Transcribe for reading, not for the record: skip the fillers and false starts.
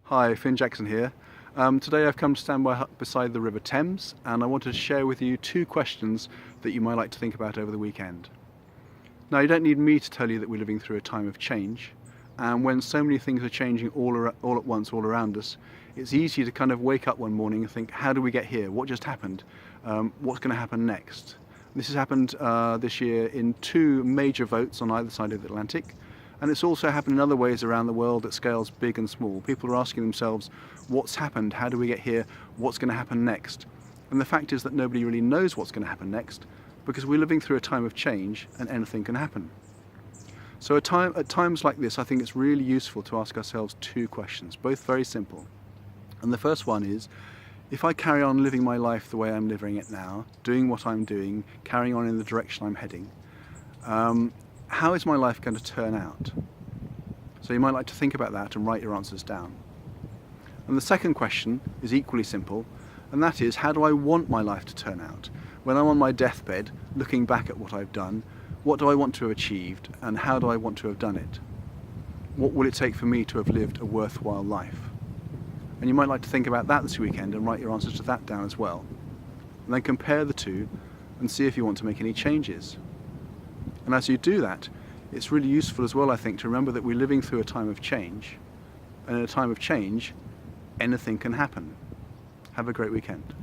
Hi, Finn Jackson here. Today I've come to stand beside the River Thames, and I wanted to share with you two questions that you might like to think about over the weekend. Now, you don't need me to tell you that we're living through a time of change, and when so many things are changing all at once all around us, it's easy to kind of wake up one morning and think, how do we get here? What just happened? What's going to happen next? This has happened this year in two major votes on either side of the Atlantic. And it's also happened in other ways around the world at scales big and small. People are asking themselves, what's happened? How do we get here? What's going to happen next? And the fact is that nobody really knows what's going to happen next, because we're living through a time of change and anything can happen. So at times like this, I think it's really useful to ask ourselves two questions, both very simple. And the first one is, if I carry on living my life the way I'm living it now, doing what I'm doing, carrying on in the direction I'm heading, how is my life going to turn out? So you might like to think about that and write your answers down. And the second question is equally simple, and that is, how do I want my life to turn out? When I'm on my deathbed, looking back at what I've done, what do I want to have achieved, and how do I want to have done it? What will it take for me to have lived a worthwhile life? And you might like to think about that this weekend and write your answers to that down as well. And then compare the two and see if you want to make any changes. And as you do that, it's really useful as well, I think, to remember that we're living through a time of change. And in a time of change, anything can happen. Have a great weekend.